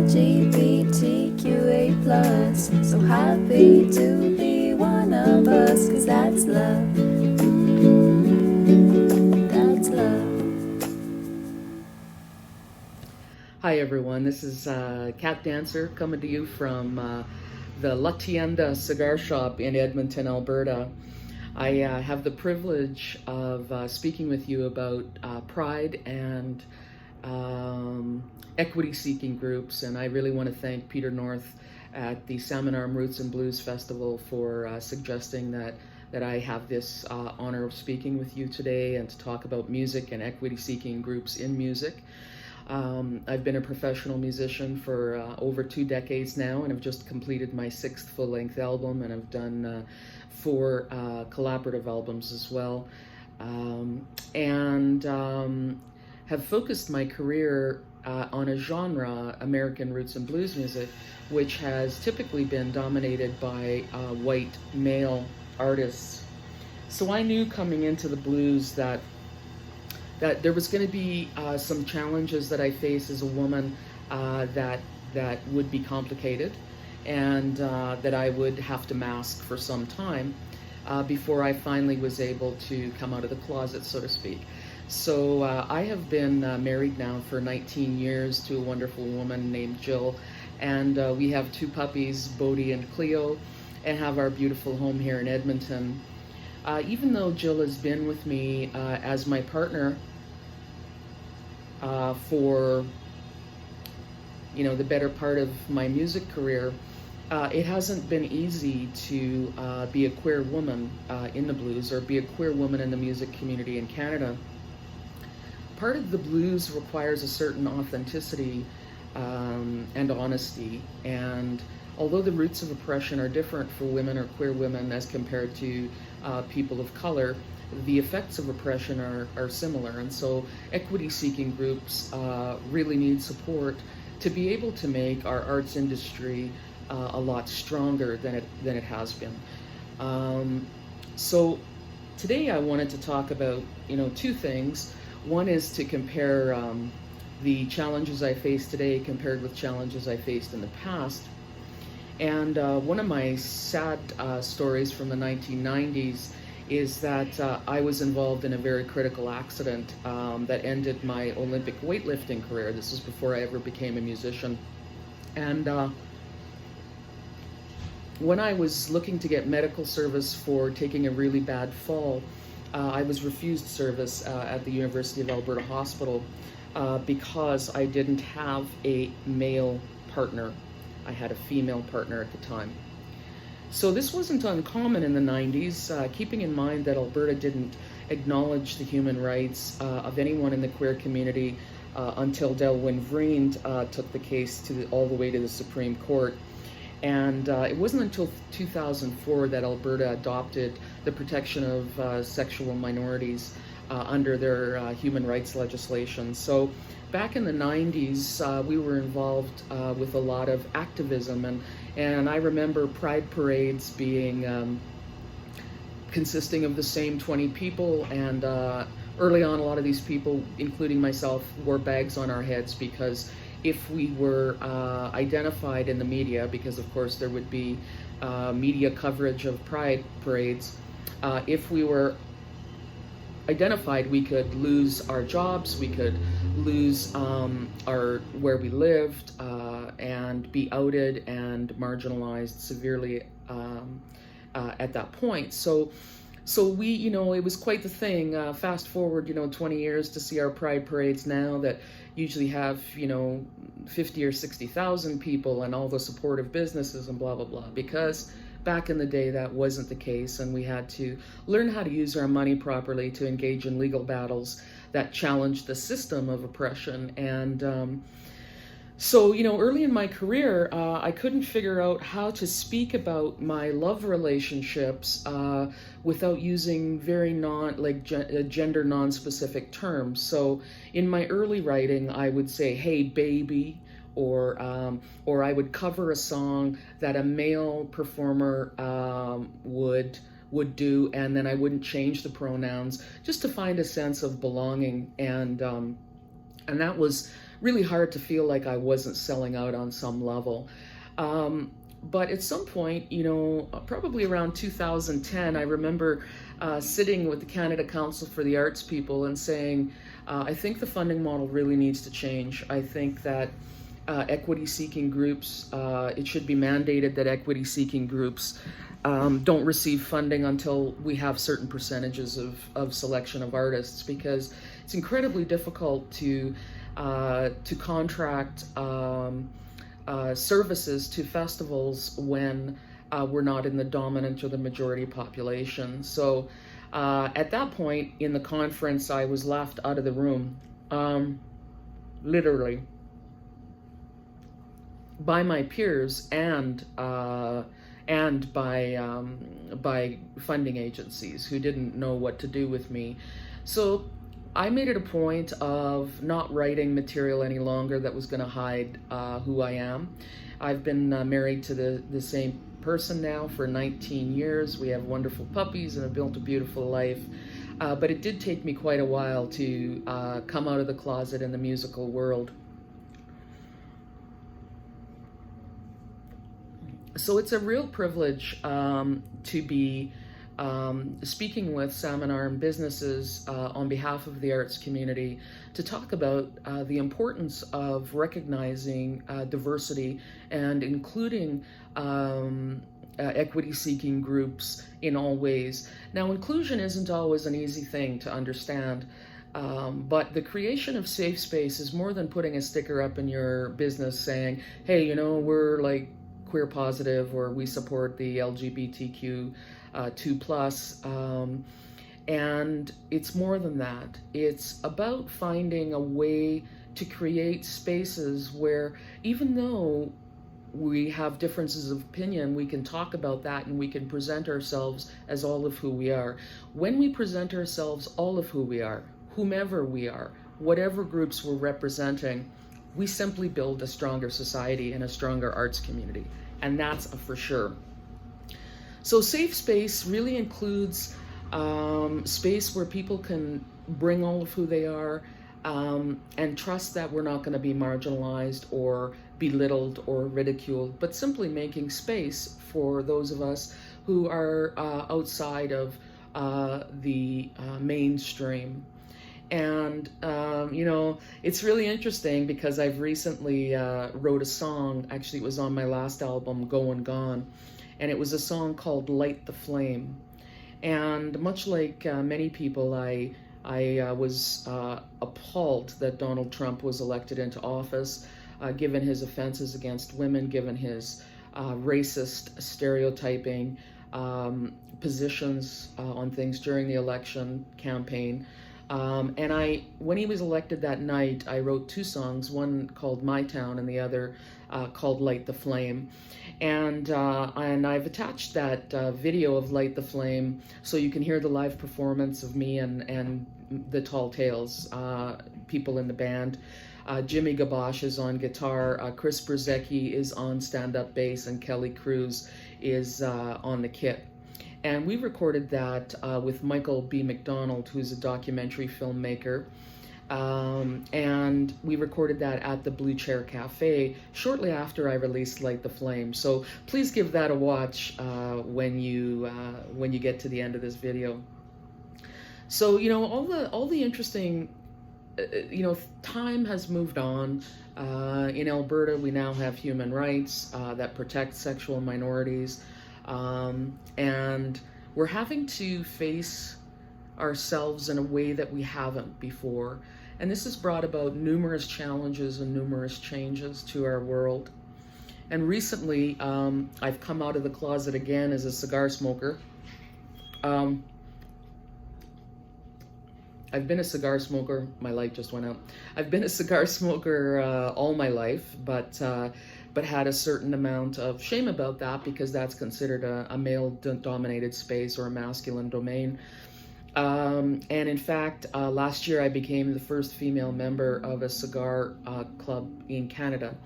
LGBTQA+. So happy to be one of us, 'cause that's love. That's love. Hi everyone, this is Kat Danser coming to you from the La Tienda cigar shop in Edmonton, Alberta. I have the privilege of speaking with you about pride and equity-seeking groups, and I really want to thank Peter North at the Salmon Arm Roots&Blues Festival for suggesting that I have this honor of speaking with you today and to talk about music and equity-seeking groups in music. I've been a professional musician for over 2 decades now, and have just completed my 6th full-length album, and I've done 4 collaborative albums as well, and have focused my career on a genre, American roots and blues music, which has typically been dominated by white male artists. So I knew coming into the blues that there was going to be some challenges that I face as a woman that would be complicated, and that I would have to mask for some time before I finally was able to come out of the closet, so to speak. So I have been married now for 19 years to a wonderful woman named Jill, and we have 2 puppies, Bodhi and Cleo, and have our beautiful home here in Edmonton. Even though Jill has been with me as my partner for the better part of my music career, it hasn't been easy to be a queer woman in the blues, or be a queer woman in the music community in Canada. Part of the blues requires a certain authenticity and honesty, and although the roots of oppression are different for women or queer women as compared to people of color, the effects of oppression are similar. And so equity-seeking groups really need support to be able to make our arts industry a lot stronger than it has been. So today I wanted to talk about 2 things. One is to compare the challenges I face today compared with challenges I faced in the past. And one of my sad stories from the 1990s is that I was involved in a very critical accident that ended my Olympic weightlifting career. This was before I ever became a musician. And when I was looking to get medical service for taking a really bad fall, I was refused service at the University of Alberta Hospital because I didn't have a male partner. I had a female partner at the time. So this wasn't uncommon in the 90s, keeping in mind that Alberta didn't acknowledge the human rights of anyone in the queer community until Delwyn Vreend took the case all the way to the Supreme Court. And it wasn't until 2004 that Alberta adopted the protection of sexual minorities under their human rights legislation. So back in the 90s, we were involved with a lot of activism, and I remember pride parades being consisting of the same 20 people, and early on a lot of these people, including myself, wore bags on our heads because if we were identified in the media, because of course there would be media coverage of pride parades, if we were identified, we could lose our jobs, we could lose where we lived, and be outed and marginalized severely at that point. So we, it was quite the thing. Fast forward, 20 years to see our pride parades now that usually have, 50 or 60,000 people and all the supportive businesses and blah, blah, blah, because back in the day that wasn't the case, and we had to learn how to use our money properly to engage in legal battles that challenged the system of oppression. And so, early in my career, I couldn't figure out how to speak about my love relationships without using very gender non-specific terms. So in my early writing, I would say, "Hey, baby," or I would cover a song that a male performer would do, and then I wouldn't change the pronouns just to find a sense of belonging. And that was really hard to feel like I wasn't selling out on some level. But at some point, probably around 2010, I remember sitting with the Canada Council for the Arts people and saying, I think the funding model really needs to change. I think that equity-seeking groups, it should be mandated that equity-seeking groups don't receive funding until we have certain percentages of selection of artists, because it's incredibly difficult to contract services to festivals when we're not in the dominant or the majority population. So at that point in the conference, I was laughed out of the room, literally, by my peers and by funding agencies who didn't know what to do with me. So I made it a point of not writing material any longer that was going to hide who I am. I've been married to the same person now for 19 years. We have wonderful puppies and have built a beautiful life. But it did take me quite a while to come out of the closet in the musical world. So it's a real privilege to be speaking with Salmon Arm businesses on behalf of the arts community to talk about the importance of recognizing diversity and including equity-seeking groups in all ways. Now, inclusion isn't always an easy thing to understand, but the creation of safe space is more than putting a sticker up in your business saying, hey, we're like queer positive, or we support the LGBTQ 2+, and it's more than that. It's about finding a way to create spaces where, even though we have differences of opinion, we can talk about that and we can present ourselves as all of who we are. When we present ourselves all of who we are, whomever we are, whatever groups we're representing, we simply build a stronger society and a stronger arts community, and that's a for sure. So safe space really includes space where people can bring all of who they are and trust that we're not going to be marginalized or belittled or ridiculed, but simply making space for those of us who are outside of the mainstream. And, it's really interesting because I've recently wrote a song. Actually, it was on my last album, Go and Gone, and it was a song called Light the Flame. And much like many people, I was appalled that Donald Trump was elected into office, given his offenses against women, given his racist stereotyping positions on things during the election campaign. And when he was elected that night, I wrote two songs, one called My Town and the other called Light the Flame. And I've attached that video of Light the Flame so you can hear the live performance of me and the Tall Tales, people in the band. Jimmy Gabosh is on guitar, Chris Brzezicki is on stand-up bass, and Kelly Cruz is on the kit. And we recorded that with Michael B. McDonald, who's a documentary filmmaker. And we recorded that at the Blue Chair Cafe shortly after I released Light the Flame. So please give that a watch when you get to the end of this video. So, all the interesting, time has moved on. In Alberta, we now have human rights that protect sexual minorities. And we're having to face ourselves in a way that we haven't before. And this has brought about numerous challenges and numerous changes to our world. And recently, I've come out of the closet again as a cigar smoker. I've been a cigar smoker, my light just went out. I've been a cigar smoker all my life, but had a certain amount of shame about that because that's considered a male-dominated space or a masculine domain. And in fact, last year I became the first female member of a cigar club in Canada.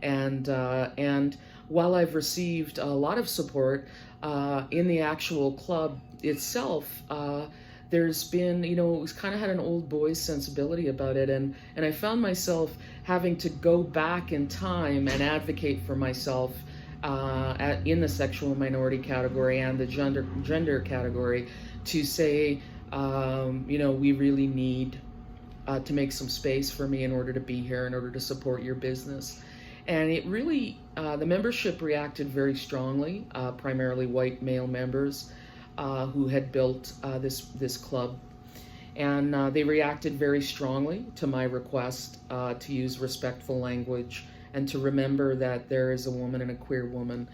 And while I've received a lot of support in the actual club itself, there's been, it was kind of had an old boys sensibility about it, and I found myself having to go back in time and advocate for myself in the sexual minority category and the gender category to say, we really need to make some space for me in order to be here, in order to support your business. And it really, the membership reacted very strongly, primarily white male members who had built this club. And they reacted very strongly to my request to use respectful language and to remember that there is a woman and a queer woman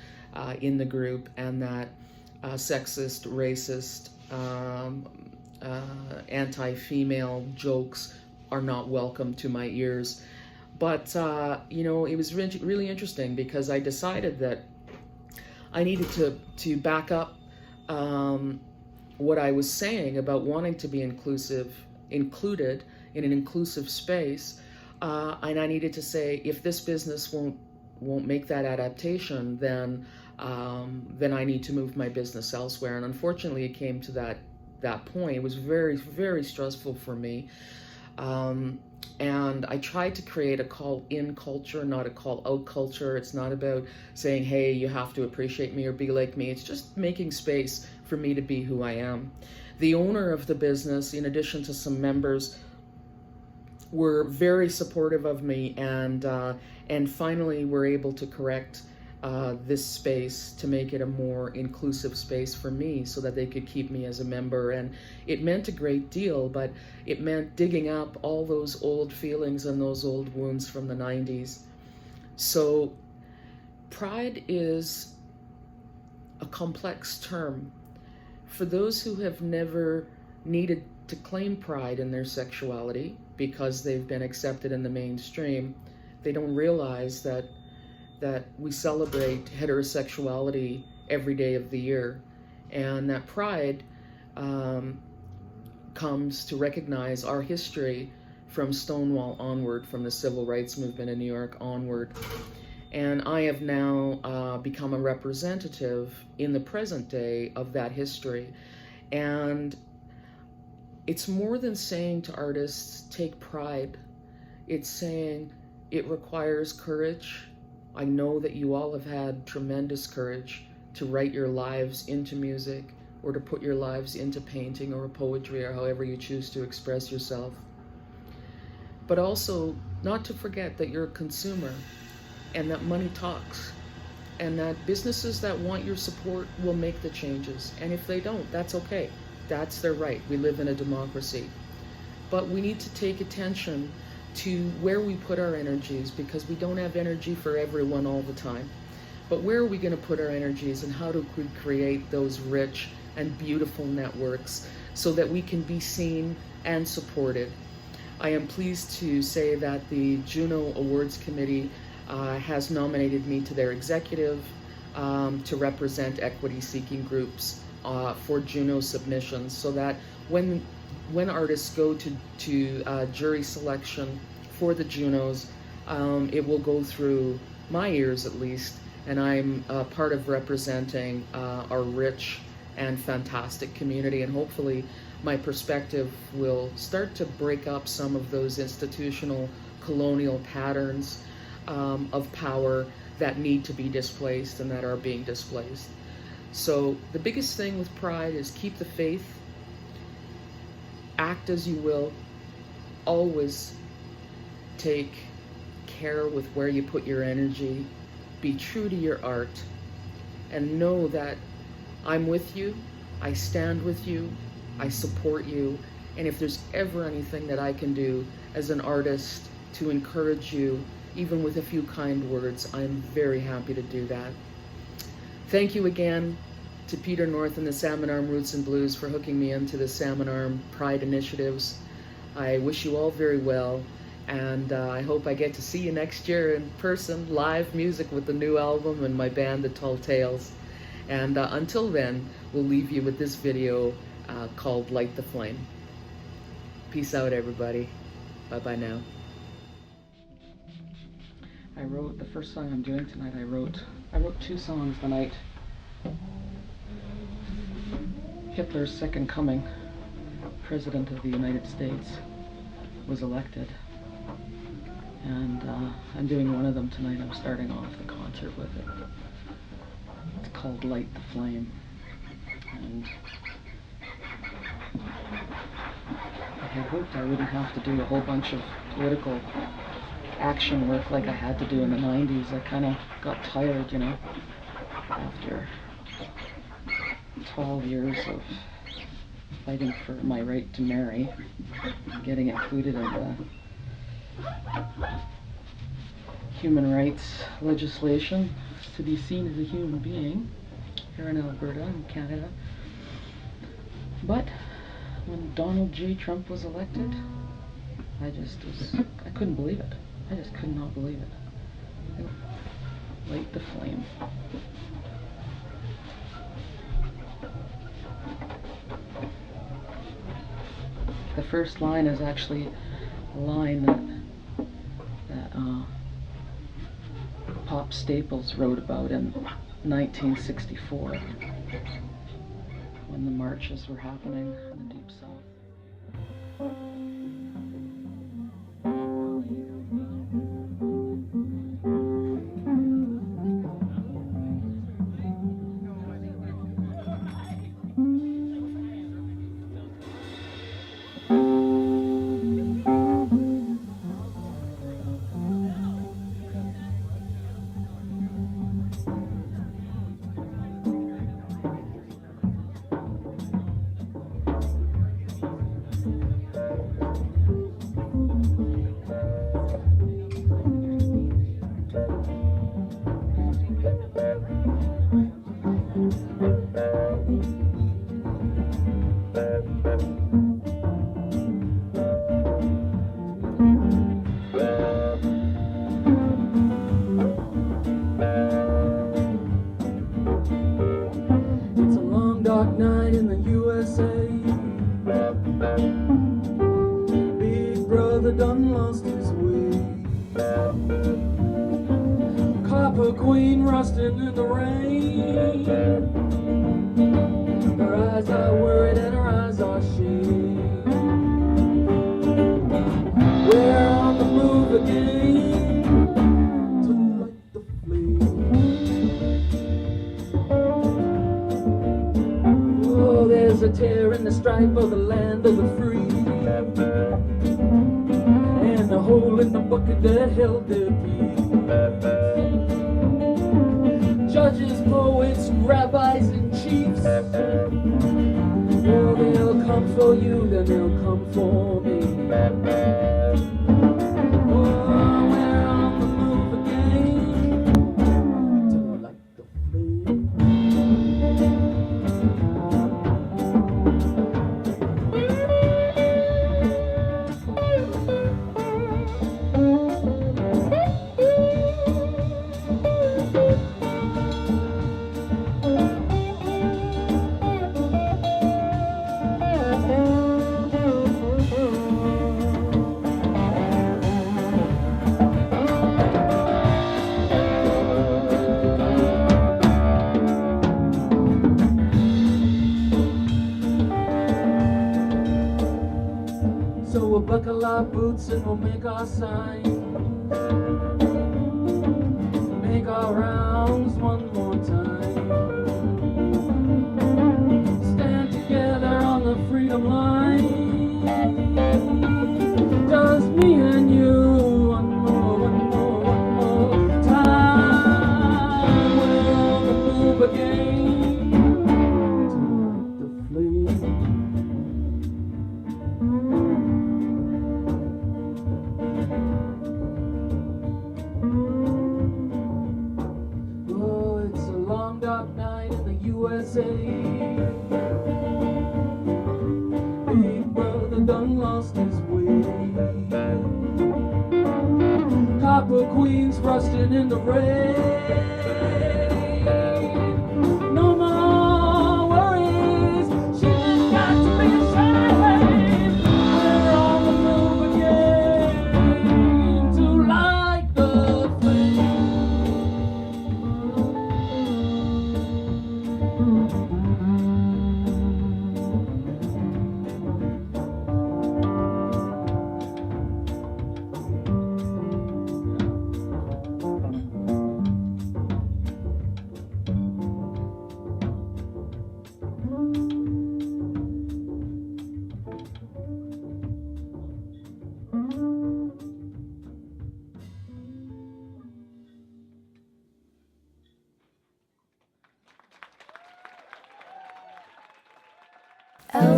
in the group, and that sexist, racist, anti-female jokes are not welcome to my ears. But, it was really interesting because I decided that I needed to back up what I was saying about wanting to be included in an inclusive space. And I needed to say, if this business won't make that adaptation, then I need to move my business elsewhere. And unfortunately, it came to that point. It was very, very stressful for me. And I tried to create a call-in culture, not a call-out culture. It's not about saying, hey, you have to appreciate me or be like me. It's just making space for me to be who I am. The owner of the business, in addition to some members, were very supportive of me, and finally were able to correct this space to make it a more inclusive space for me so that they could keep me as a member. And it meant a great deal, but it meant digging up all those old feelings and those old wounds from the 90s. So pride is a complex term. For those who have never needed to claim pride in their sexuality because they've been accepted in the mainstream, they don't realize that we celebrate heterosexuality every day of the year, and that pride comes to recognize our history from Stonewall onward, from the civil rights movement in New York onward. And I have now become a representative in the present day of that history. And it's more than saying to artists, take pride. It's saying it requires courage. I know that you all have had tremendous courage to write your lives into music, or to put your lives into painting or poetry, or however you choose to express yourself. But also not to forget that you're a consumer, and that money talks, and that businesses that want your support will make the changes. And if they don't, that's okay. That's their right. We live in a democracy. But we need to take attention to where we put our energies, because we don't have energy for everyone all the time. But where are we going to put our energies, and how do we create those rich and beautiful networks so that we can be seen and supported? I am pleased to say that the Juno Awards Committee has nominated me to their executive to represent equity-seeking groups for Juno submissions, so that when artists go to jury selection for the Junos, it will go through my ears at least, and I'm part of representing our rich and fantastic community, and hopefully my perspective will start to break up some of those institutional colonial patterns of power that need to be displaced and that are being displaced. So the biggest thing with pride is keep the faith, act as you will, always take care with where you put your energy, be true to your art, and know that I'm with you, I stand with you, I support you, and if there's ever anything that I can do as an artist to encourage you, even with a few kind words, I'm very happy to do that. Thank you again to Peter North and the Salmon Arm Roots&Blues for hooking me into the Salmon Arm Pride initiatives. I wish you all very well, and I hope I get to see you next year in person, live music with the new album and my band, The Tall Tales. And until then, we'll leave you with this video called Light the Flame. Peace out, everybody. Bye-bye now. I wrote the first song I'm doing tonight. I wrote 2 songs the night Hitler's Second Coming President of the United States was elected. And I'm doing one of them tonight. I'm starting off the concert with it. It's called Light the Flame. And I had hoped I wouldn't have to do a whole bunch of political action work like I had to do in the 90s. I kind of got tired, you know, after 12 years of fighting for my right to marry, getting included in the human rights legislation to be seen as a human being here in Alberta and Canada. But when Donald J. Trump was elected, I couldn't believe it. I just could not believe it. Light the flame. The first line is actually a line that Pop Staples wrote about in 1964 when the marches were happening in the Deep South. Of the land of the free, and a hole in the bucket that held their peace. Judges, poets, rabbis, and chiefs, well, they'll come for you, then they'll come for me. Oh, we're on the move again to light the flame. Buckle our boots and we'll make our sign. Make our rounds one more time. Stand together on the freedom line. Just me and you. One more time. We're on the move again to light the flame. USA. Big brother done lost his way. Copper queens rusting in the rain. No more worries, she just got to be ashamed. We're on the move again to light the flame.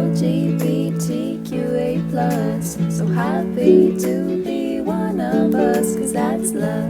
LGBTQA+. So happy to be one of us, 'cause that's love.